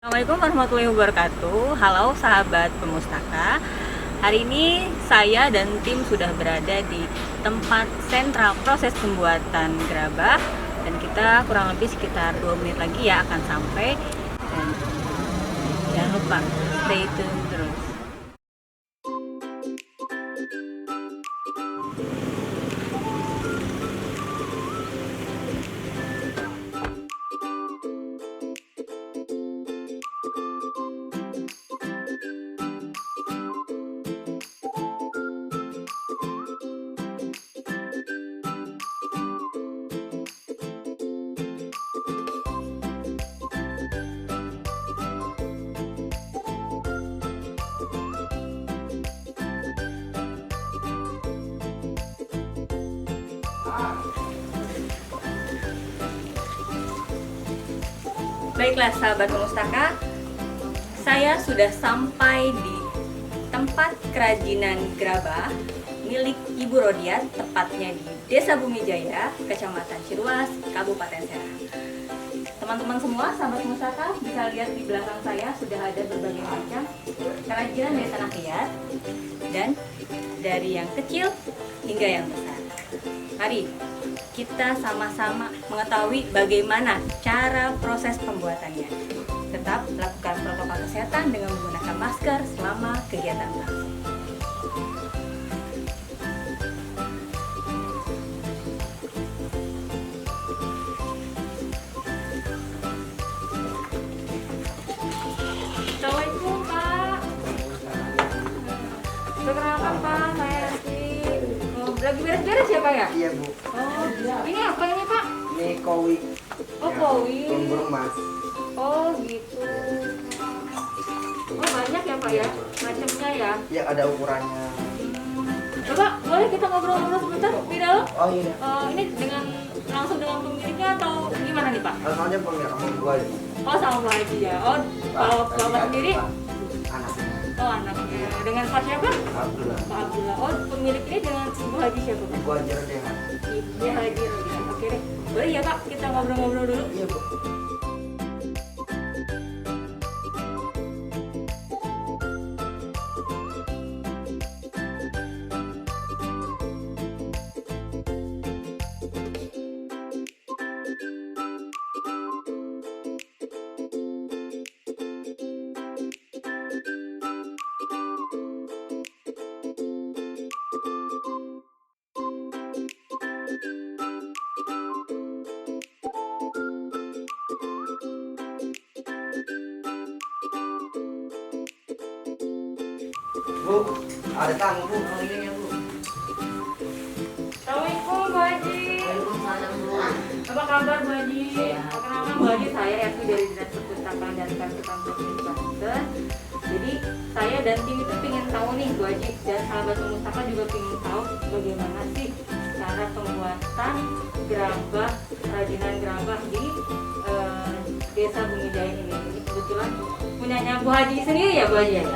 Assalamualaikum warahmatullahi wabarakatuh. Halo sahabat Pemustaka. Hari ini saya dan tim sudah berada di tempat sentral proses pembuatan gerabah dan kita kurang lebih sekitar 2 menit lagi ya akan sampai. Dan jangan lupa stay tune terus. Baiklah sahabat Pemustaka, saya sudah sampai di tempat kerajinan gerabah milik Ibu Rodiat, tepatnya di Desa Bumijaya, Kecamatan Ciruas, Kabupaten Serang. Teman-teman semua, sahabat Pemustaka, bisa lihat di belakang saya sudah ada berbagai macam kerajinan dari tanah liat, dan dari yang kecil hingga yang besar. Mari kita sama-sama mengetahui bagaimana cara proses pembuatannya. Tetap lakukan protokol kesehatan dengan menggunakan masker selama kegiatan berlangsung. Assalamualaikum Pak. Perkenalkan Pak, saya Rizky. Lagi beres-beres ya Pak ya? Iya Bu. Oh, ini apa ini Pak? Ini kowi. Oh, kowi. Burung mas. Oh, gitu. Oh, banyak ya Pak ya? Macamnya ya? Ya ada ukurannya. Bapak, boleh kita ngobrol-ngobrol sebentar di dalam? Oh iya. Ini langsung dengan pemiliknya atau gimana nih Pak? Langsung aja panggil sama gua aja. Oh, sama Pak Haji ya. Oh, kalau Bapak sendiri? Anaknya. Oh, anaknya. Dengan Pak siapa? Abdullah. Pak Abdullah. Oh, pemilik ini dengan Ibu Haji siapa Pak? Gua ajar deh. Ibu Haji. Oke deh. Boleh ya Pak, kita ngobrol-ngobrol dulu? Iya Bu. Bu, ada tamu Bu, panggilnya Bu. Assalamualaikum Bu Haji. Waalaikumsalam Bu. Apa kabar Bu Haji? Perkenalkan Bu Haji, saya Yasmi dari Dinas Perpustakaan dan Karsipan Provinsi Banten. Jadi saya dan tim itu ingin tahu nih Bu Haji, dan sahabat Pemustaka juga ingin tahu bagaimana sih cara pembuatan gerabah, kerajinan gerabah di Desa Bumijaya ini. Ini kebetulan punyanya Bu Haji sendiri ya Bu Haji?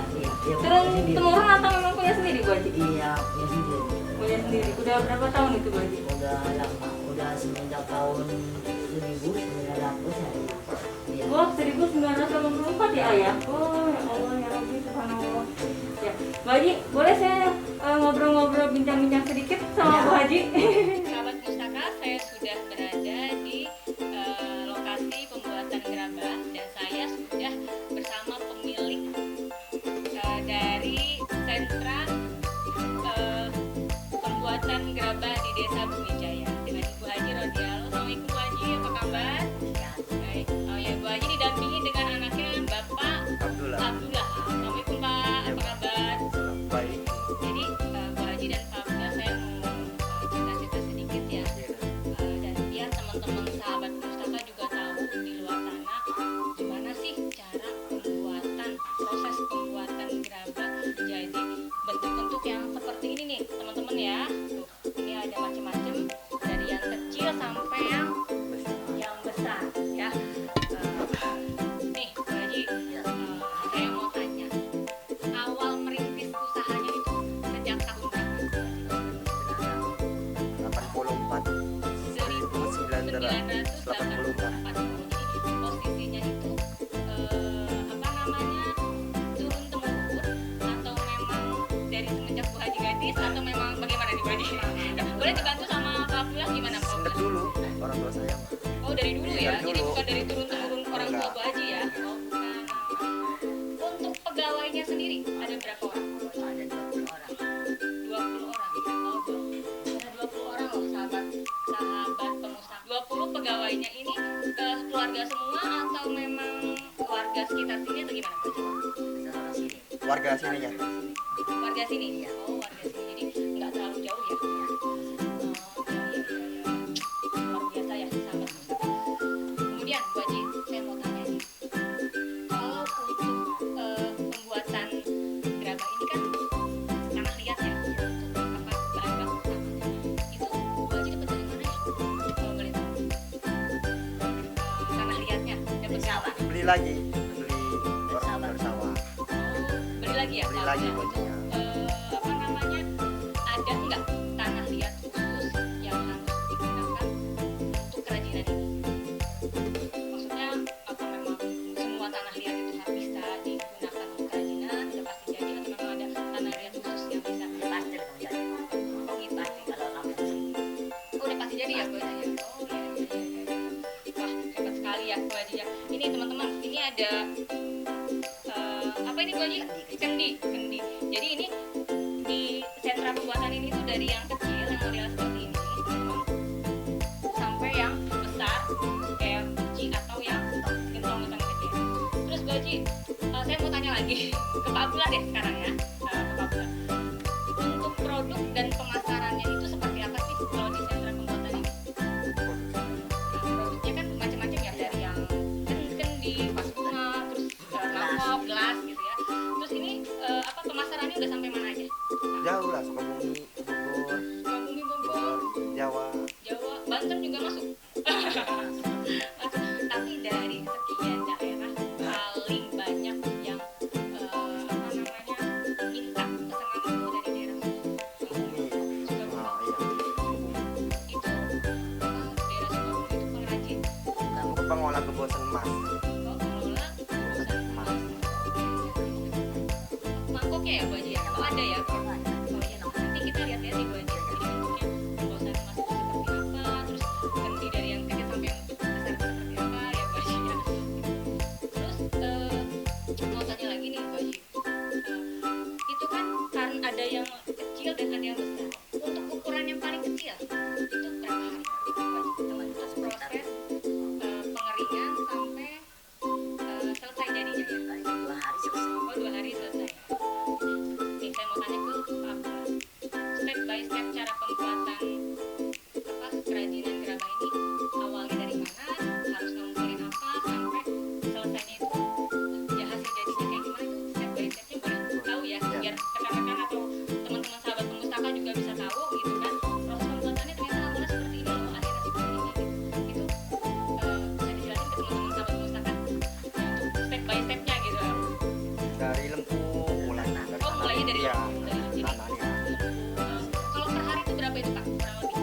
Iya, Turun temurun atau memang punya sendiri Bu Haji? iya, punya sendiri. Punya sendiri. Udah berapa tahun itu Bu Haji? Udah lama, udah semenjak tahun 1900 ya. Iya. Oh, 1984 ya ayah? Oh, ya Allah, ya Rabbi, subhanallah. Ya, Bu Haji, boleh saya ngobrol-ngobrol bincang-bincang sedikit sama Ya. Bu Haji? Sahabat Pustaka, saya sudah berada di lokasi pembuatan gerabah dan saya sudah bersama pemilik dari sentra pembuatan gerabah di Desa Bumijaya dengan Ibu Haji Rodiat. Assalamualaikum Bu Haji, apa kabar? Baik. Oh ya, Bu Haji didampingi dengan anaknya Bapak Abdullah. Abdullah. Assalamualaikum Pak, apa kabar? Baik. Jadi Bu Haji dan Pak Abdullah, saya mau cerita-cerita sedikit ya. Dan biar teman-teman sahabat pustaka juga tahu di luar sana gimana sih cara pembuatan, proses pembuatan gerabah. Jadi bentuk-bentuk yang seperti ini nih teman-teman ya. Tuh, ini ada macam-macam dari yang kecil sampai yang besar ya. Nih Bu Haji, saya mau tanya, awal merintis usahanya itu sejak tahun berapa? 84. 1984. Jadi posisinya itu Haji. Boleh dibantu sama Pak Abdullah gimana Pak Sendek Abdullah? dulu orang tua saya mah. Oh dari dulu ya, Dari jadi dulu. bukan dari turun-temurun orang tua Enggak. Bu Haji ya? Oh bukan. Untuk pegawainya sendiri ada berapa orang? Ada 20 orang. 20 orang. Oh, ada 20 orang loh sahabat pemustaka. 20 pegawainya ini keluarga semua atau memang warga sekitar sini atau gimana Bu Haji? Kita orang sini. Warga sininya. Warga sini? Oh warga sini, jadi nggak terlalu jauh ya? Oh, iya. Luar biasa ya sahabat pustaka. Kemudian Bu Haji, saya mau tanya nih, kalau untuk pembuatan gerabah ini kan tanah liat ya, apa bahan baku utama itu Bu Haji dapat dari mana ya? Kalau boleh tahu, tanah liatnya dapat Sawah. Beli lagi, beli orang dari sawah. beli lagi ya? Beli lagi Kalau bajunya. apa namanya, ada nggak tanah liat khusus yang harus digunakan untuk kerajinan ini? Maksudnya apa memang semua tanah liat itu harus bisa digunakan untuk kerajinan, udah pasti jadi, atau memang ada tanah liat khusus yang bisa? Pasti kamu jadi. Oh gitu. Pasti kalau kamu di sini. Oh udah pasti jadi ya Bu Haji ya? Oh iya iya iya iya. Wah hebat sekali ya Bu Haji ya. Ini teman-teman, ini ada apa ini Bu Haji? Kendi. Jadi ini di sentra pembuatan ini tuh dari yang kecil yang model seperti ini teman-teman, sampai yang besar kayak guci atau yang gentong-gentong kecil. Terus Bu Haji, saya mau tanya lagi ke Pak Abdullah deh sekarang ya, ke Pak Abdullah. Untuk produk dan pemasarannya itu seperti apa sih kalau di sentra pembuatan ini? Nah, produknya kan macam-macam ya, dari yang kendi, vas bunga, terus mangkok, gelas gitu ya. Terus ini apa pemasarannya udah sampai mana aja? Jauh lah, Sukabumi, Bogor, Sukabumi, Bogor, Jawa. Jawa, Banten juga masuk. Masuk. Tapi dari sekian daerah paling banyak yang apa namanya minta pesanan itu dari daerah Sukabumi. Sukabumi. Ah, iya. Sukabumi. Itu daerah Sukabumi itu pengrajin. Untuk pengolahan kebosan emas. Oh, pengelola perusahaan emas. Mangkoknya ya Bu Haji ya? Oh ada ya? Oh iya, nanti kita lihat-lihat nih Bu Haji. Jadi bentuknya perusahaan emas itu seperti apa, terus kendi dari yang kecil sampai yang besar seperti apa ya Bu Haji ya. Terus mau tanya lagi nih Bu Haji. Itu kan ada yang kecil dan ada yang besar. Untuk ukuran yang paling kecil itu berapa hari Bu Haji? Terus proses pengeringan sampai selesai jadinya ya? 2 hari selesai. Oh 2 hari selesai. Nih saya mau tanya ke Pak Abdullah, step by step cara pembuatan apa kerajinan gerabah ini, awalnya dari mana, harus ngumpulin apa sampai selesainya itu ya hasil jadinya kayak gimana, itu step by stepnya boleh tahu ya, biar rekan-rekan atau teman-teman sahabat pemustaka juga bisa tahu gitu kan, proses pembuatannya ternyata awalnya seperti ini loh, akhirnya seperti ini gitu. Itu bisa dijelasin ke teman-teman sahabat pemustaka untuk step by stepnya gitu. Dari Lempung mulai. Oh mulainya dari Iya, Lempung, dari sini. tanahnya. Kalau per hari itu berapa itu Pak? Kurang lebih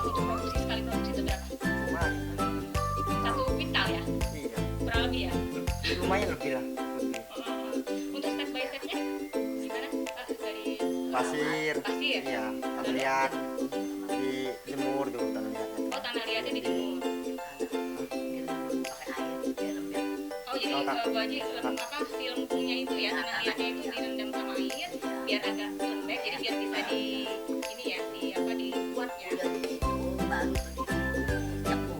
untuk produksi, sekali produksi itu berapa? Lumayan. 1 kuintal ya? Iya. Kurang lebih ya? Lumayan lebih lah. Lebih. Untuk step by stepnya gimana Pak? Dari Pasir. pasir? Iya, tanah liat. Dijemur dulu tanah liatnya. Oh tanah liatnya dijemur. Pakai air biar lembek. Oh jadi Oh, tak. Bu Haji apa si lempungnya itu ya, tanah liatnya itu direndam sama air biar agak lembek, jadi biar bisa di ini ya, di apa, dibuat ya. Udah di baru tuh diinjak tuh.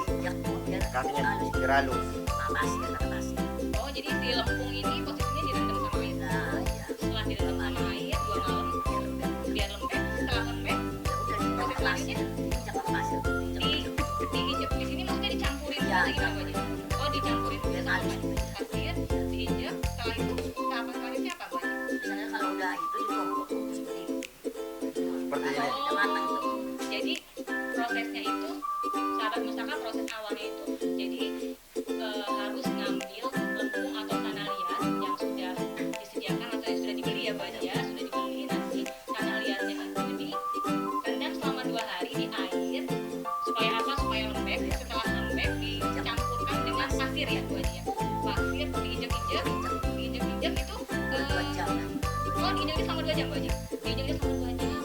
Diinjak tuh biar Kakinya halus. diralus. Pasir, kata pasir. Oh jadi si lempung ini posisinya direndam sama air. Nah, iya. Setelah direndam sama air 2 malam Biar lembek. biar lembek, setelah lembek Ya udah diinjak pasir. Diinjak pasir. diinjek di sini, maksudnya dicampurin Iya. atau gimana Bu Haji? Oh dicampurin dulu Biar sama halus. pasir, diinjek, setelah itu tahapan selanjutnya apa Bu Haji? Misalnya kalau udah itu ditumpuk seperti itu. Seperti ini. Udah matang tuh. Jadi prosesnya itu, sahabat mustaka, proses awalnya itu jadi harus ngambil lempung atau tanah liat yang sudah disediakan atau yang sudah dibeli ya Bu Haji ya, sudah dibeli, nanti tanah liatnya itu direndam selama 2 hari di air supaya apa, supaya lembek. Setelah lembek dicampurkan dengan pasir ya Bu Haji ya, pasir diinjek-injek itu 2 jam. oh diinjeknya selama 2 jam Bu Haji, diinjeknya selama 2 jam.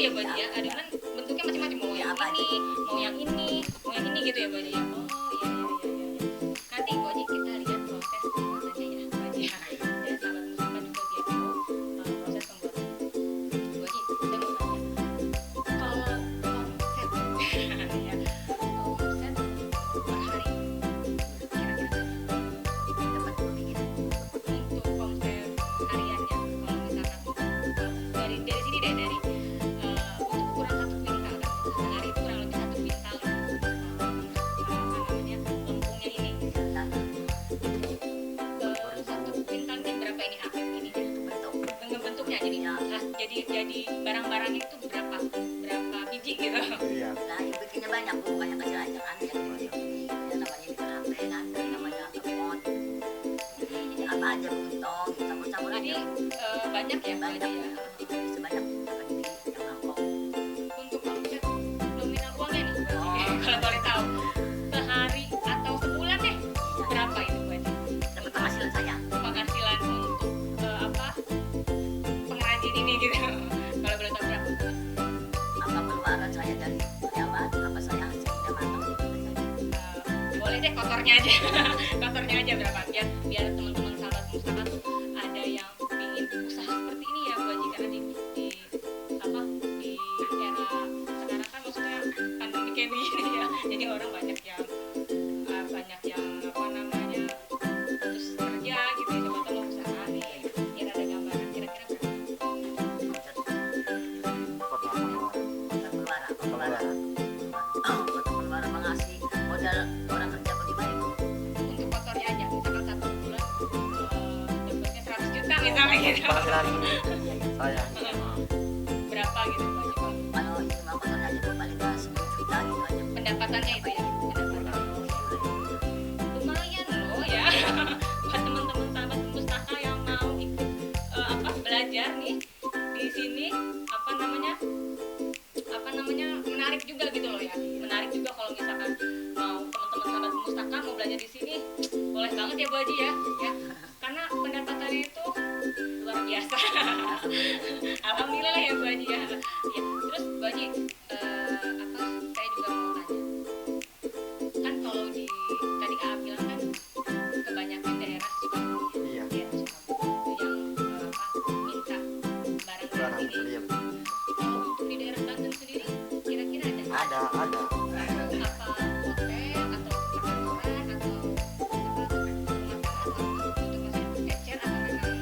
ya Bu Haji ya. Adonan bentuknya macam-macam, mau yang ini, mau yang ini, mau yang ini gitu ya Bu Haji ya. Oh iya iya iya iya. Nanti Bu Haji kita lihat proses pembuatannya ya Bu Haji ya. Ya sahabat Mustafa juga biar tahu proses pembuatannya. Bu Haji, saya mau tanya. Kalau omset ya, omset per hari kira-kira dapat begini. untuk omset hariannya kalau misalkan dari sini deh dari untuk ukuran 1 kuintal kan sehari itu kurang lebih 1 kuintal apa namanya lempungnya ini 1 kuintal ini berapa ini ininya dengan bentuknya jadi barang-barangnya itu berapa biji gitu. Iya. Nah, yang bikinnya banyak Bu, banyak kecil aja kan. Yang ini ya namanya bikin HP kan, namanya pot. Jadi apa aja buntong, campur-campur Jadi aja. banyak ya Bu Banyak Haji ya. ya. Sebanyak apa di yang mangkok. Untuk omset nominal uangnya nih Bu Haji, kalau boleh tahu sehari atau sebulan deh berapa itu Bu Haji? Dapat penghasilan saya. Penghasilan untuk apa pengrajin ini gitu kalau boleh tahu berapa? Apa pengeluaran saya dari karyawan, apa saya hasil udah matang gitu aja. Boleh deh kotornya aja kotornya aja berapa biar teman-teman sahabat Mustafa tuh ada yang ingin usaha seperti ini ya Bu Haji karena di apa di era sekarang kan maksudnya pandemi kayak begini ya jadi orang banyak yang apa namanya putus kerja gitu ya coba tolong usaha nih biar ada gambaran kira-kira berapa? Pengeluaran mengasih modal orang kerja bagaimana itu? Untuk kotornya aja misalkan 1 bulan dapatnya 100 juta misalnya gitu Penghasilan saya. berapa gitu Bu Haji kalau Kalau ini mah kotornya aja paling nggak 10 juta gitu aja. pendapatannya itu ya pendapatan lumayan loh ya buat teman-teman sahabat Mustafa yang mau ikut apa belajar nih di sini apa namanya menarik juga gitu loh ya menarik juga kalau misalkan mau teman-teman sahabat Mustafa mau belajar di sini boleh banget ya Bu Haji ya karena pendapatannya itu luar biasa alhamdulillah ya Bu Haji ya terus Bu Haji apa saya juga mau tanya kan kalau di tadi A bilang kan kebanyakan daerah Sukabumi Iya. daerah Sukabumi itu yang minta barang-barang Barang ini iya. kalau untuk di daerah Banten sendiri kira-kira ada Ada. apa hotel atau perkantoran atau apa rumah tangga atau apa untuk maksudnya ecer atau memang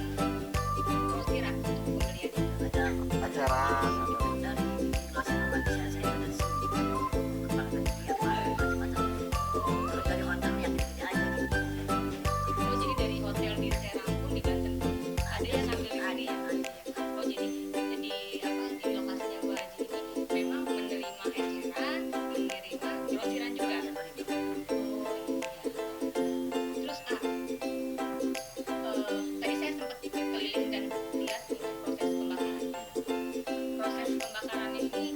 grosiran untuk pembeliannya Ada Ajaran. dari luas Indonesia saya dari sini. Kembang dari dia macam-macam. Terus dari hotel yang gede aja gitu. oh jadi dari hotel di Serang pun di Banten pun ada yang sambil di sini ya oh jadi apa di lokasinya Bu Haji ini memang menerima eceran menerima grosiran juga Yang beri oh iya terus tadi saya sempat keliling dan lihat proses pembakarannya proses pembakarannya ini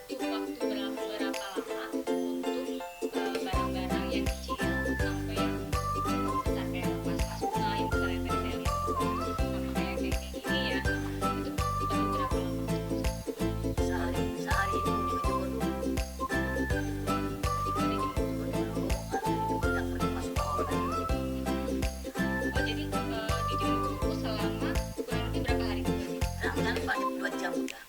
butuh waktu berapa lama untuk barang-barang yang kecil sampai yang besar kayak vas-vas bunga yang besar yang tadi saya lihat sampai kayak gini ya itu perlu berapa lama? sehari ini dijemur dulu. Kalau dijemur Dijemur dulu, kalau dijemur yang pergi masuk ke oven. oh jadi dijemur dulu selama kurang lebih berapa hari? Jangan pakai 2 jam udah.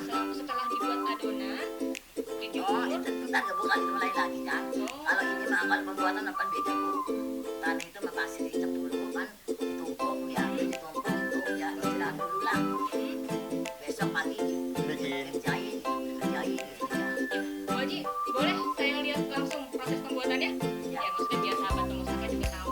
Oh, setelah dibuat adonan Oh, dijemur itu ntar gak buka itu mulai lagi kan. Kalau ini mah kalau pembuatan apa beda Bu. Tadi itu mah pasti dicap dulu kan, ditumpuk ya, ditumpuk itu ya istirahat dulu lah. Besok pagi Bikin. dikerjain gitu ya. Bu Haji, boleh saya lihat langsung proses pembuatannya? Ya, maksudnya biar sahabat Mustafa juga tahu.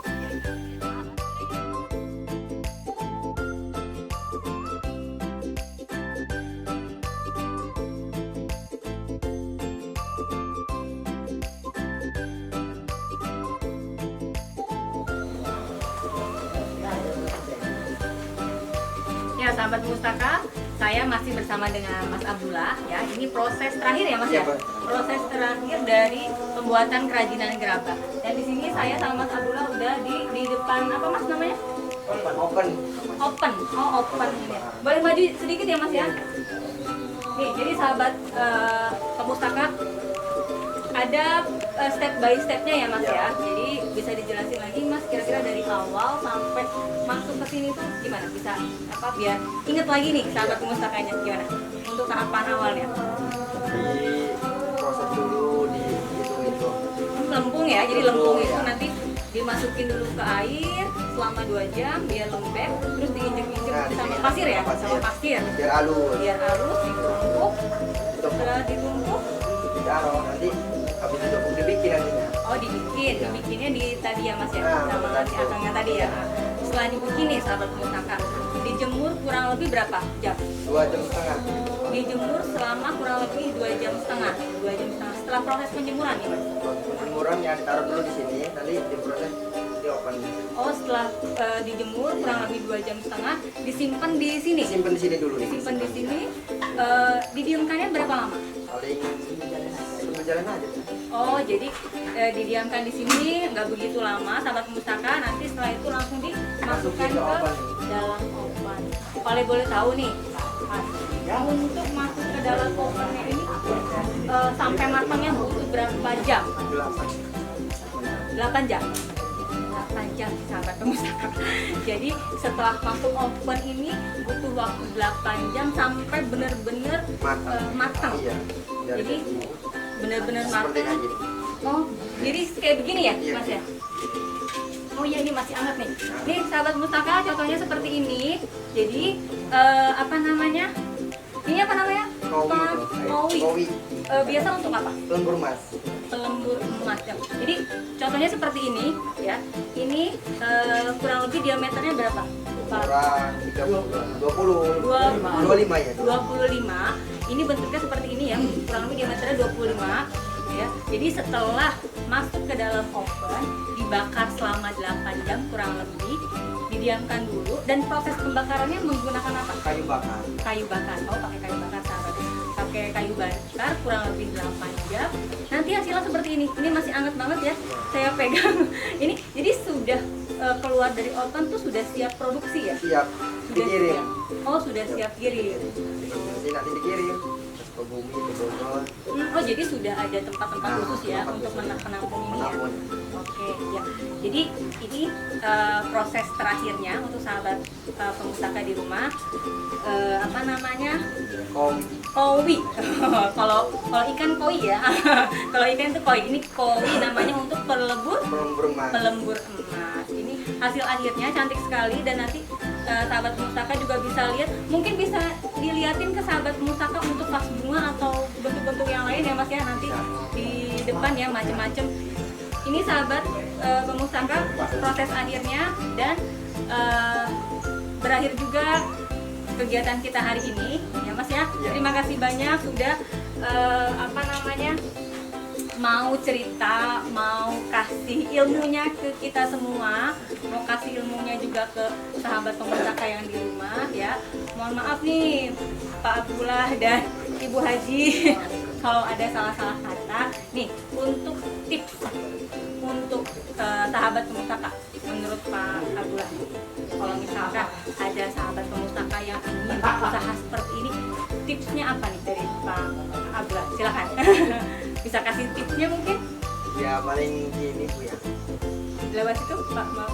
Ya, sahabat Mustaka, saya masih bersama dengan Mas Abdullah ya. Ini proses terakhir ya, Mas ya? Iya, Pak. Proses terakhir dari pembuatan kerajinan gerabah. Dan di sini saya sama Mas Abdullah udah di depan apa Mas namanya? Open. Open. Oh, open ini. Boleh maju sedikit ya, Mas ya? Nih, jadi sahabat pemustaka ada step by stepnya ya Mas ya. Jadi bisa dijelasin lagi Mas kira-kira dari awal sampai masuk ke sini tuh gimana? Bisa apa biar inget lagi nih sahabat pemustakanya gimana? Untuk tahapan awalnya. Di proses dulu di itu. Lempung ya, jadi lempung itu Ya. nanti dimasukin dulu ke air selama 2 jam biar lembek, terus diinjek-injek Nah, sama diinjek pasir ya, sama sama pasir Biar halus. biar halus ditumpuk. Itu Setelah ditumpuk, ditaruh nanti habis itu dibikin nantinya. oh dibikin, Ya. dibikinnya di tadi ya Mas ya, Nah, sama betul. si akangnya tadi ya. Setelah dibikin nih sahabat pustaka, dijemur kurang lebih berapa jam? 2,5 jam. Dijemur selama kurang lebih 2 jam setengah, 2 jam setengah. Setelah proses penjemuran nih Mas. Jemuran yang ditaruh dulu di sini, nanti diproses di oven. Oh setelah dijemur kurang lebih 2 jam setengah, disimpan di sini. Disimpan di sini dulu. Disimpan di sini, didiamkannya berapa lama? Paling berjalan aja. Oh jadi didiamkan di sini nggak begitu lama sahabat pustaka, nanti setelah itu langsung dimasukkan Masukin ke ke oven. dalam oven. Kalau boleh tahu nih Mas, untuk masuk ke dalam ovennya ini sampai matangnya butuh berapa jam? 8 jam. 8 jam sahabat pustaka. Jadi setelah masuk oven ini butuh waktu 8 jam sampai benar-benar matang. Iya. Biar Jadi benar-benar seperti matang. kayak gini. Oh, jadi kayak begini ya, Iya, Mas iya. ya? Oh iya, ini masih hangat nih. Nih, sahabat pustaka, contohnya seperti ini. Jadi, apa namanya? Ini apa namanya? Kowi. Kowi. Biasa untuk apa? Lembur mas. Pelembur emas. Ya. Jadi, contohnya seperti ini, ya. Ini kurang lebih diameternya berapa? Pak? Kurang 20. 25 ya. 25. Ini bentuknya seperti ini ya, kurang lebih diameternya 25 ya. Jadi setelah masuk ke dalam oven, dibakar selama 8 jam kurang lebih, didiamkan dulu dan proses pembakarannya menggunakan apa? Kayu bakar. Kayu bakar. Oh, pakai kayu bakar sahabat. Pakai kayu bakar kurang lebih 8 jam. Nanti hasilnya seperti ini. Ini masih hangat banget ya. Saya pegang. Ini jadi sudah keluar dari oven tuh sudah siap produksi ya? Siap. Sudah Dikirim. siap. Oh, sudah siap kirim. Nanti dikirim. Terus ke bumi, ke Bogor. Oh jadi sudah ada tempat-tempat Nah, khusus ya tempat untuk khusus. menampung ini ya. Menampung. Oke ya. Jadi ini proses terakhirnya untuk sahabat pemustaka di rumah apa namanya Kowi. kowi. Kalau ikan koi ya. Kalau ikan itu koi. Ini kowi namanya untuk pelembur Pelembur mas. emas. Ini hasil akhirnya cantik sekali dan nanti sahabat pemustaka juga bisa lihat, mungkin bisa dilihatin ke sahabat pemustaka untuk vas bunga atau bentuk-bentuk yang lain ya Mas ya, nanti di depan ya macem-macem. Ini sahabat pemustaka proses akhirnya dan berakhir juga kegiatan kita hari ini ya Mas ya. Iya. Terima kasih banyak sudah apa namanya mau cerita, mau kasih ilmunya ke kita semua, mau kasih ilmunya juga ke sahabat pemustaka yang di rumah ya. Mohon maaf nih Pak Abdullah dan Ibu Haji kalau ada salah-salah kata. Nih untuk tips untuk sahabat pemustaka menurut Pak Abdullah, kalau misalkan ada sahabat pemustaka yang ingin usaha seperti ini, tipsnya apa nih dari Pak Abdullah? Silakan. Bisa kasih tipsnya mungkin Ya paling gini bu ya. lewat situ Pak, maaf.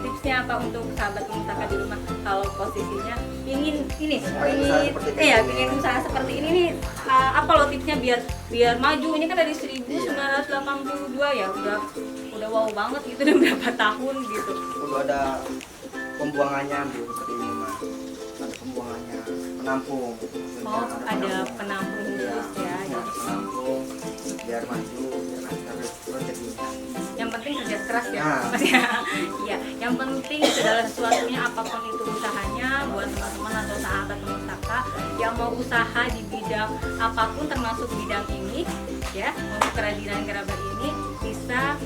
Tipsnya apa untuk sahabat pemustaka di rumah kalau posisinya ingin ini Usaha seperti iya ini. ingin usaha seperti ini nih, apa loh tipsnya biar maju? Ini kan dari 1982 ya, udah wow banget gitu, udah berapa tahun gitu. Perlu ada pembuangannya bu seperti ini mas. Ada pembuangannya, penampung. Oh, ada penampung Iya, khusus ya. ada penampung biar maju, biar lancar rezekinya. Yang penting kerja keras ya, Nah. Mas ya. Iya, yang penting segala sesuatunya apapun itu usahanya buat teman-teman atau sahabat pemustaka yang mau usaha di bidang apapun termasuk bidang ini ya, untuk kerajinan gerabah ini bisa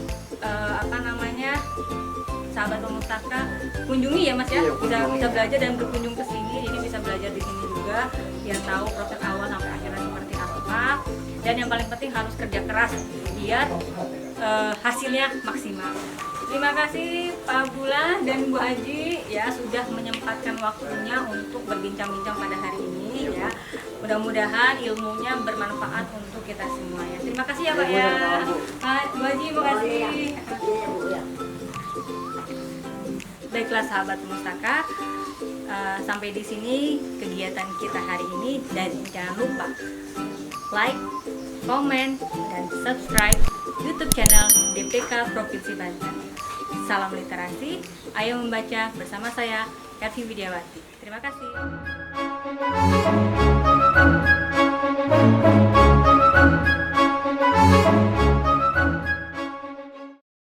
apa namanya sahabat pemustaka kunjungi ya Mas ya, Iya, bisa kunjungi. belajar dan berkunjung ke sini, jadi bisa belajar di sini juga biar tahu proses awal sampai akhirnya seperti apa. Dan yang paling penting harus kerja keras biar hasilnya maksimal. Terima kasih Pak Bula dan Bu Haji ya sudah menyempatkan waktunya untuk berbincang-bincang pada hari ini ya. Mudah-mudahan ilmunya bermanfaat untuk kita semua ya. Terima kasih ya Pak ya. Pak Bu Haji, terima kasih. Iya Bu ya. Baiklah sahabat Mustaka, sampai di sini kegiatan kita hari ini dan jangan lupa like, komen, dan subscribe YouTube channel DPK Provinsi Banten. Salam literasi, ayo membaca bersama saya, Ervi Widiawati. Terima kasih.